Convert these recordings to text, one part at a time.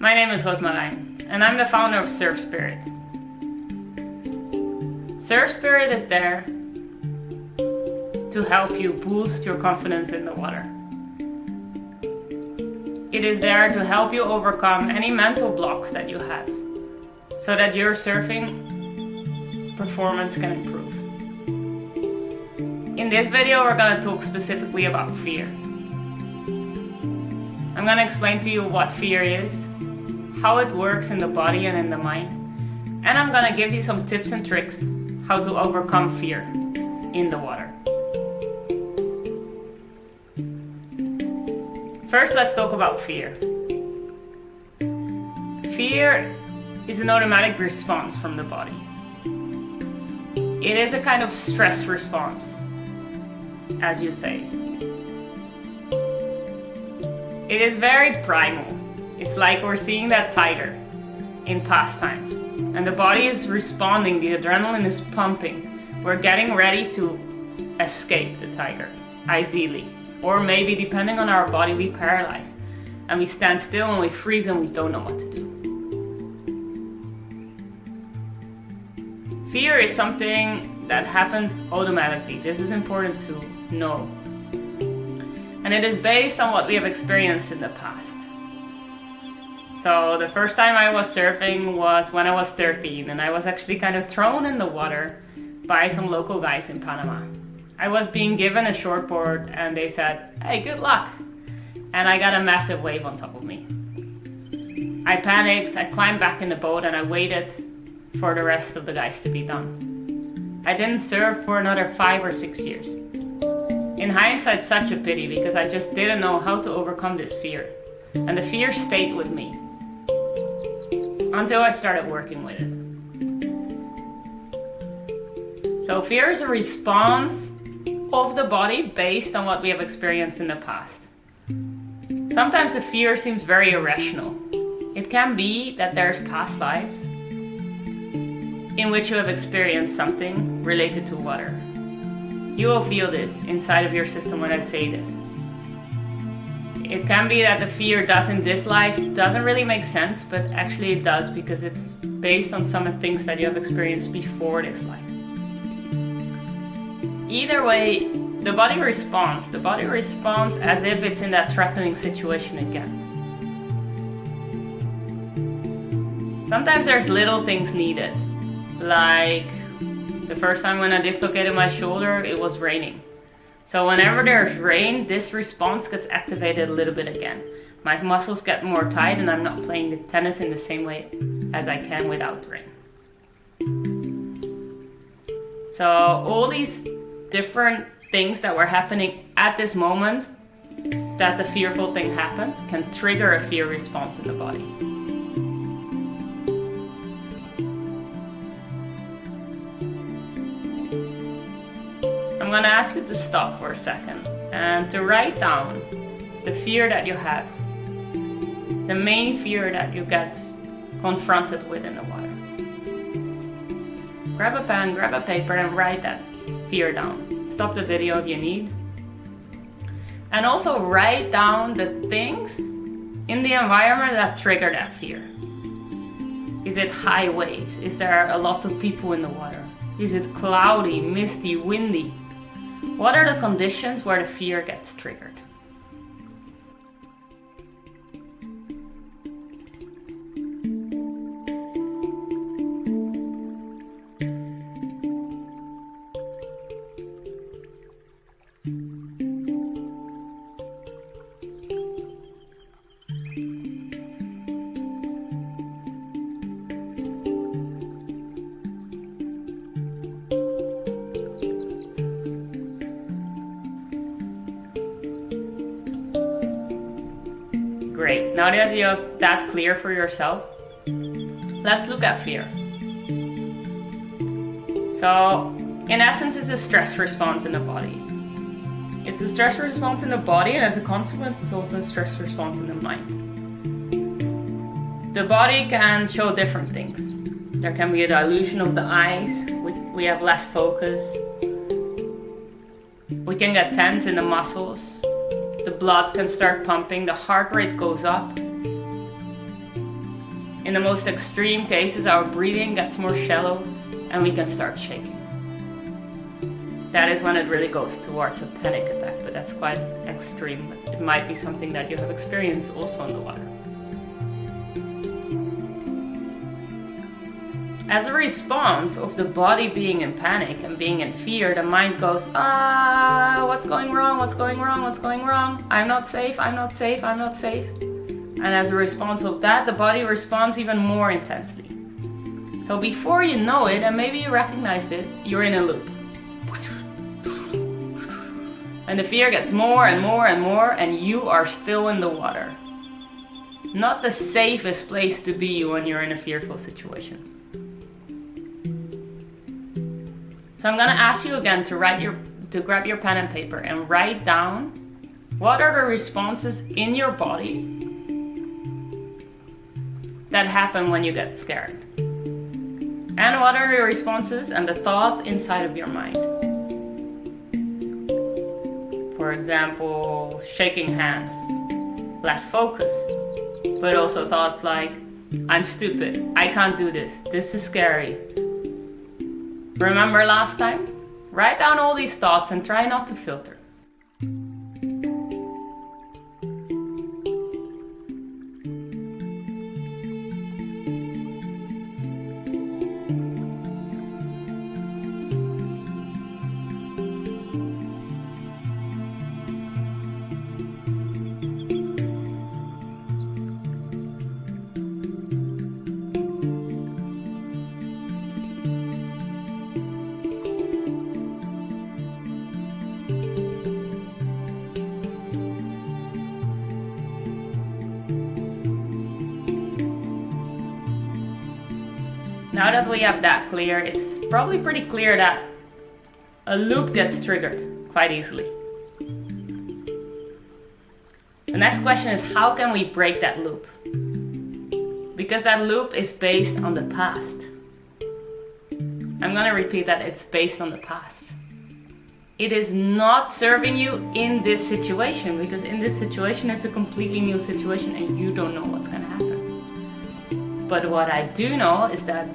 My name is Roosmarijn, and I'm the founder of Surf Spirit. Surf Spirit is there to help you boost your confidence in the water. It is there to help you overcome any mental blocks that you have, so that your surfing performance can improve. In this video, we're going to talk specifically about fear. I'm going to explain to you what fear is, how it works in the body and in the mind, and I'm going to give you some tips and tricks how to overcome fear in the water. First, let's talk about fear. Fear is an automatic response from the body. It is a kind of stress response, as you say. It is very primal. It's like we're seeing that tiger in pastimes, and the body is responding, the adrenaline is pumping. We're getting ready to escape the tiger, ideally. Or maybe, depending on our body, we paralyze and we stand still and we freeze and we don't know what to do. Fear is something that happens automatically. This is important to know. And it is based on what we have experienced in the past. So the first time I was surfing was when I was 13, and I was actually kind of thrown in the water by some local guys in Panama. I was being given a shortboard and they said, "Hey, good luck." And I got a massive wave on top of me. I panicked, I climbed back in the boat and I waited for the rest of the guys to be done. I didn't surf for another 5 or 6 years. In hindsight, such a pity, because I just didn't know how to overcome this fear. And the fear stayed with me until I started working with it. So fear is a response of the body based on what we have experienced in the past. Sometimes the fear seems very irrational. It can be that there's past lives in which you have experienced something related to water. You will feel this inside of your system when I say this. It can be that the fear in this life doesn't really make sense, but actually it does, because it's based on some of the things that you have experienced before this life. Either way, the body responds. The body responds as if it's in that threatening situation again. Sometimes there's little things needed, like the first time when I dislocated my shoulder, it was raining. So whenever there's rain, this response gets activated a little bit again. My muscles get more tight and I'm not playing the tennis in the same way as I can without rain. So all these different things that were happening at this moment that the fearful thing happened can trigger a fear response in the body. I'm going to ask you to stop for a second and to write down the fear that you have, the main fear that you get confronted with in the water. Grab a pen, grab a paper and write that fear down. Stop the video if you need. And also write down the things in the environment that trigger that fear. Is it high waves? Is there a lot of people in the water? Is it cloudy, misty, windy? What are the conditions where the fear gets triggered? Great, now that you have that clear for yourself, let's look at fear. So, in essence, it's a stress response in the body. It's a stress response in the body, and as a consequence, it's also a stress response in the mind. The body can show different things. There can be a dilution of the eyes, we have less focus. We can get tense in the muscles. The blood can start pumping, the heart rate goes up. In the most extreme cases, our breathing gets more shallow and we can start shaking. That is when it really goes towards a panic attack, but that's quite extreme. It might be something that you have experienced also in the water. As a response of the body being in panic and being in fear, the mind goes, what's going wrong, what's going wrong, what's going wrong? I'm not safe, I'm not safe, I'm not safe. And as a response of that, the body responds even more intensely. So before you know it, and maybe you recognized it, you're in a loop. And the fear gets more and more and more, and you are still in the water. Not the safest place to be when you're in a fearful situation. So I'm gonna ask you again to grab your pen and paper and write down what are the responses in your body that happen when you get scared. And what are the responses and the thoughts inside of your mind? For example, shaking hands, less focus, but also thoughts like, I'm stupid, I can't do this is scary. Remember last time? Write down all these thoughts and try not to filter. Now that we have that clear, it's probably pretty clear that a loop gets triggered quite easily. The next question is, how can we break that loop? Because that loop is based on the past. I'm going to repeat that, it's based on the past. It is not serving you in this situation, because in this situation it's a completely new situation and you don't know what's going to happen. But what I do know is that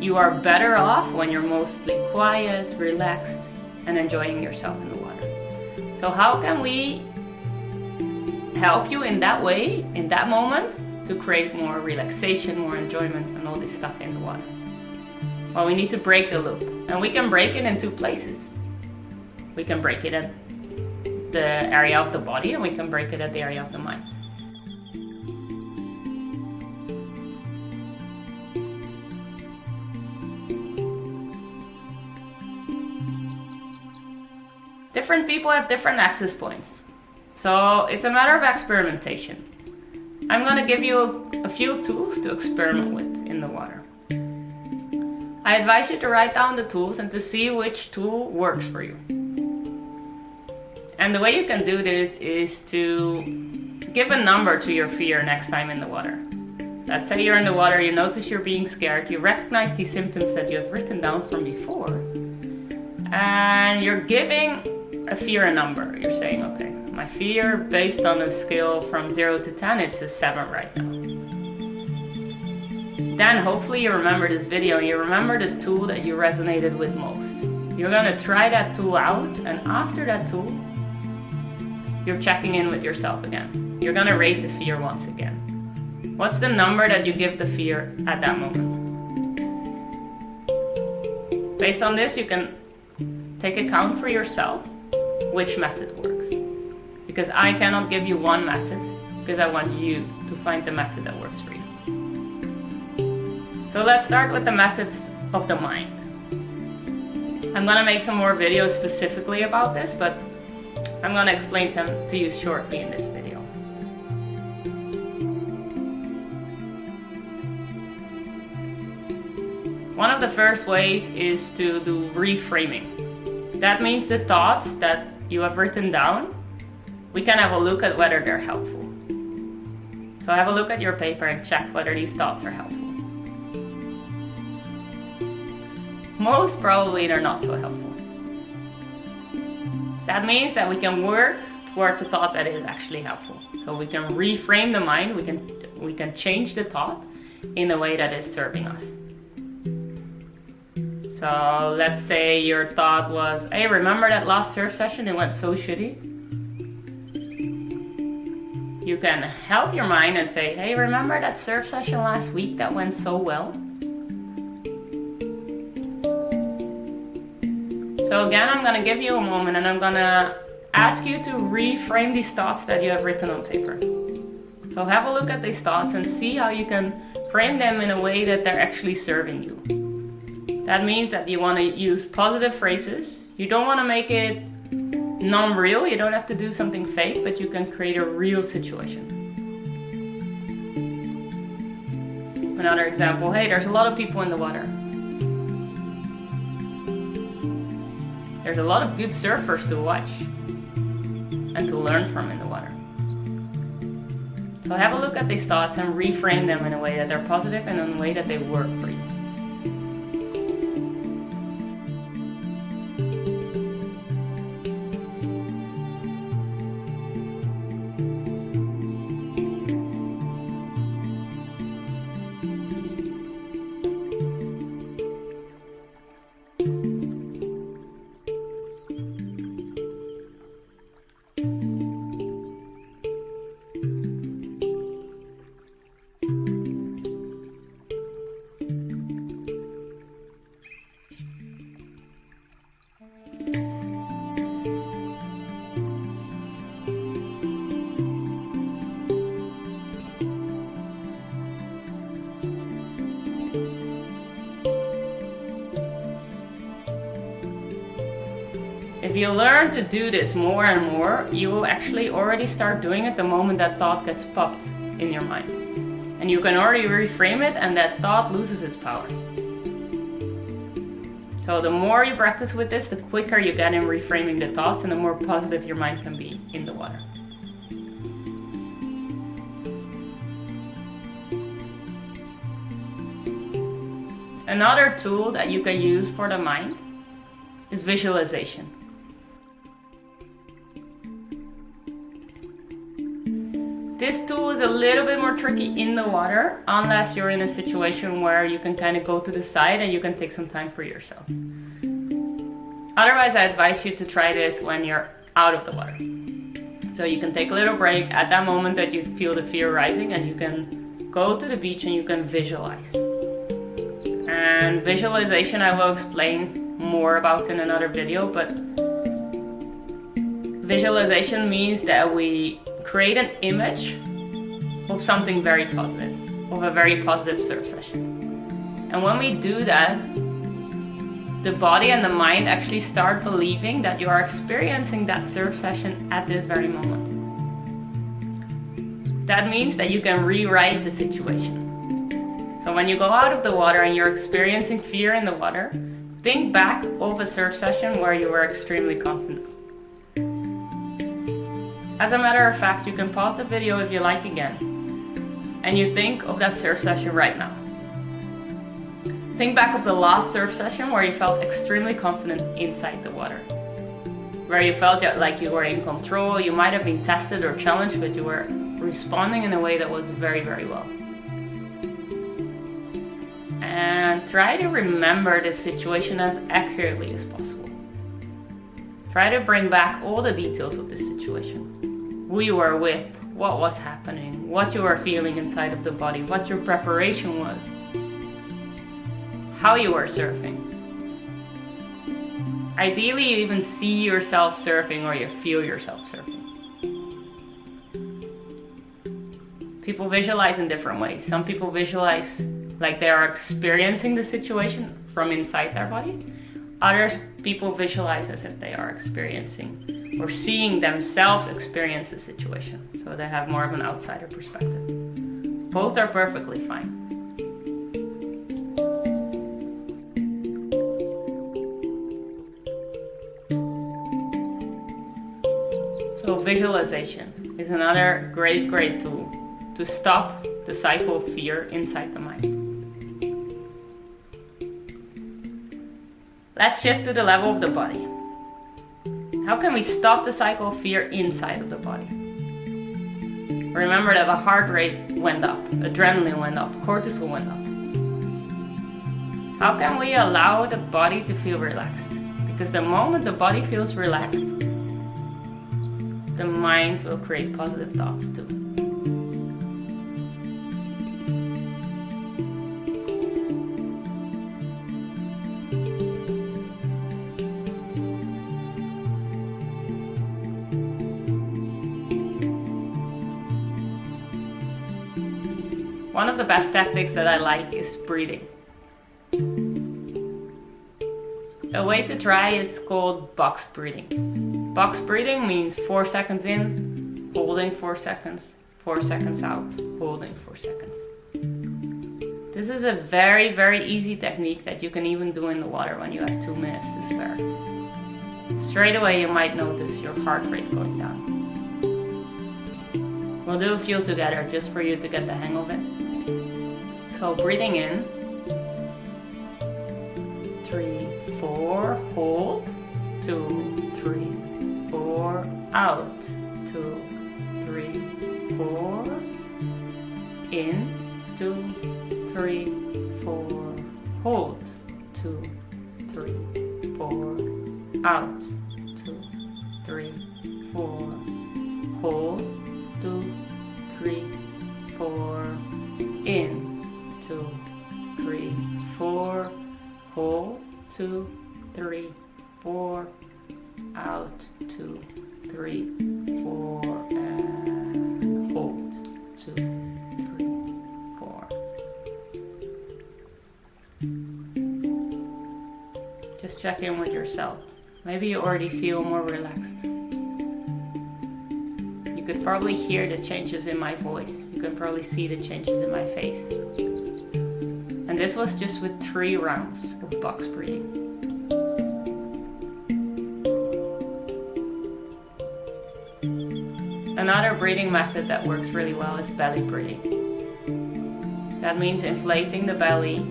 you are better off when you're mostly quiet, relaxed, and enjoying yourself in the water. So how can we help you in that way, in that moment, to create more relaxation, more enjoyment, and all this stuff in the water? Well, we need to break the loop. And we can break it in two places. We can break it at the area of the body, and we can break it at the area of the mind. Different people have different access points. So it's a matter of experimentation. I'm going to give you a few tools to experiment with in the water. I advise you to write down the tools and to see which tool works for you. And the way you can do this is to give a number to your fear next time in the water. Let's say you're in the water, you notice you're being scared, you recognize these symptoms that you have written down from before, and you're giving a fear a number. You're saying, okay, my fear based on a scale from 0 to 10, it's a 7 right now. Then hopefully you remember this video, you remember the tool that you resonated with most. You're gonna try that tool out, and after that tool, you're checking in with yourself again. You're gonna rate the fear once again. What's the number that you give the fear at that moment? Based on this, you can take account for yourself which method works. Because I cannot give you one method, because I want you to find the method that works for you. So let's start with the methods of the mind. I'm gonna make some more videos specifically about this, but I'm gonna explain them to you shortly in this video. One of the first ways is to do reframing. That means the thoughts that you have written down, we can have a look at whether they're helpful. So have a look at your paper and check whether these thoughts are helpful. Most probably they're not so helpful. That means that we can work towards a thought that is actually helpful. So we can reframe the mind, we can change the thought, in a way that is serving us. So let's say your thought was, hey, remember that last surf session? It went so shitty. You can help your mind and say, hey, remember that surf session last week that went so well? So again, I'm gonna give you a moment and I'm gonna ask you to reframe these thoughts that you have written on paper. So have a look at these thoughts and see how you can frame them in a way that they're actually serving you. That means that you want to use positive phrases. You don't want to make it non-real. You don't have to do something fake, but you can create a real situation. Another example, hey, there's a lot of people in the water. There's a lot of good surfers to watch and to learn from in the water. So have a look at these thoughts and reframe them in a way that they're positive and in a way that they work for you. If you learn to do this more and more, you will actually already start doing it the moment that thought gets popped in your mind. And you can already reframe it and that thought loses its power. So the more you practice with this, the quicker you get in reframing the thoughts and the more positive your mind can be in the water. Another tool that you can use for the mind is visualization. This tool is a little bit more tricky in the water unless you're in a situation where you can kind of go to the side and you can take some time for yourself. Otherwise, I advise you to try this when you're out of the water. So you can take a little break at that moment that you feel the fear rising and you can go to the beach and you can visualize. And visualization I will explain more about in another video, but visualization means that we create an image of something very positive, of a very positive surf session. And when we do that, the body and the mind actually start believing that you are experiencing that surf session at this very moment. That means that you can rewrite the situation. So when you go out of the water and you're experiencing fear in the water, think back of a surf session where you were extremely confident. As a matter of fact, you can pause the video if you like again, and you think of that surf session right now. Think back of the last surf session where you felt extremely confident inside the water, where you felt like you were in control, you might have been tested or challenged, but you were responding in a way that was very, very well. And try to remember this situation as accurately as possible. Try to bring back all the details of this situation. Who you were with, what was happening, what you were feeling inside of the body, what your preparation was, how you were surfing. Ideally, you even see yourself surfing or you feel yourself surfing. People visualize in different ways. Some people visualize like they are experiencing the situation from inside their body. Other people visualize as if they are experiencing or seeing themselves experience the situation. So they have more of an outsider perspective. Both are perfectly fine. So visualization is another great tool to stop the cycle of fear inside the mind. Let's shift to the level of the body. How can we stop the cycle of fear inside of the body? remember that the heart rate went up, adrenaline went up, cortisol went up. How can we allow the body to feel relaxed? Because the moment the body feels relaxed, the mind will create positive thoughts too. One of the best tactics that I like is breathing. A way to try is called box breathing. Box breathing means 4 seconds in, holding 4 seconds, 4 seconds out, holding 4 seconds. This is a very, very easy technique that you can even do in the water when you have 2 minutes to spare. Straight away you might notice your heart rate going down. We'll do a few together just for you to get the hang of it. So breathing in, 3, 4, hold, 2, 3, 4, out, 2, 3, 4, in, 2, 3, 4, hold, 2, 3, 4, out, 2, 3, 4, hold, 2, 3, 4, in, 2, 3, 4, hold, 2, 3, 4, out, 2, 3, 4, and hold, 2, 3, 4. Just check in with yourself. Maybe you already feel more relaxed. You could probably hear the changes in my voice. You can probably see the changes in my face. And this was just with 3 rounds of box breathing. Another breathing method that works really well is belly breathing. That means inflating the belly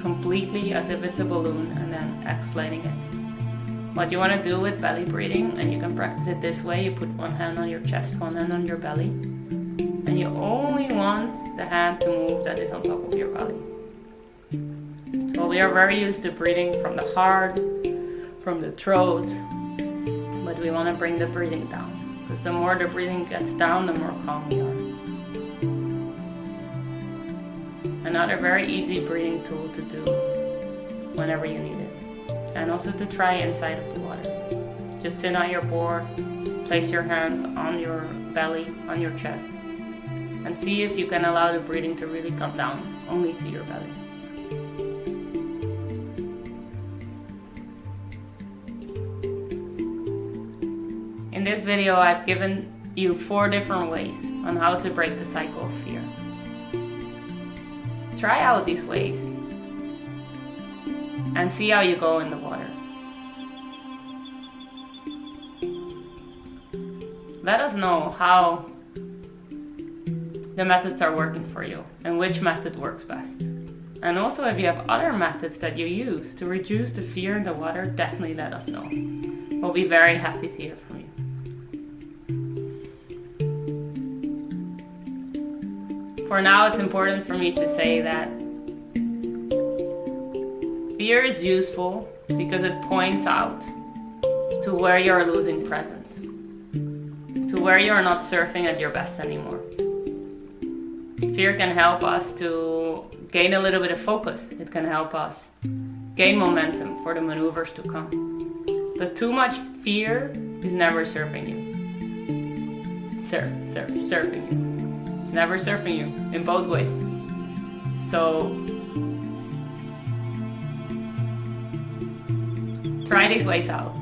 completely as if it's a balloon and then exhalating it. What you want to do with belly breathing, and you can practice it this way, you put one hand on your chest, one hand on your belly, and you only want the hand to move that is on top of your belly. So we are very used to breathing from the heart, from the throat, but we want to bring the breathing down. Because the more the breathing gets down, the more calm we are. Another very easy breathing tool to do whenever you need it. And also to try inside of the water. Just sit on your board, place your hands on your belly, on your chest, and see if you can allow the breathing to really come down only to your belly. In this video, I've given you 4 different ways on how to break the cycle of fear. Try out these ways and see how you go in the water. Let us know how the methods are working for you and which method works best. And also, if you have other methods that you use to reduce the fear in the water, definitely let us know. We'll be very happy to hear from you. For now, it's important for me to say that fear is useful because it points out to where you're losing presence, to where you're not surfing at your best anymore. Fear can help us to gain a little bit of focus. It can help us gain momentum for the maneuvers to come. But too much fear is never serving you. Surfing you. It's never surfing you in both ways. So try these ways out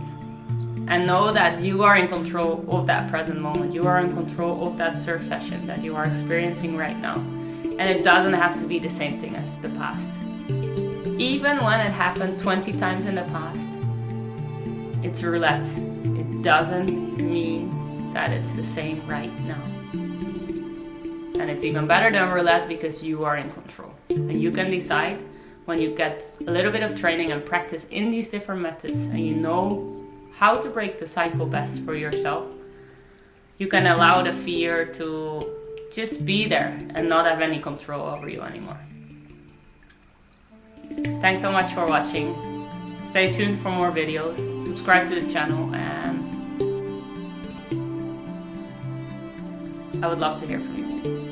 and know that you are in control of that present moment. You are in control of that surf session that you are experiencing right now. And it doesn't have to be the same thing as the past. Even when it happened 20 times in the past, it's roulette. It doesn't mean that it's the same right now. And it's even better than roulette because you are in control. And you can decide when you get a little bit of training and practice in these different methods and you know how to break the cycle best for yourself, you can allow the fear to just be there and not have any control over you anymore. Thanks so much for watching. Stay tuned for more videos, subscribe to the channel, and I would love to hear from you.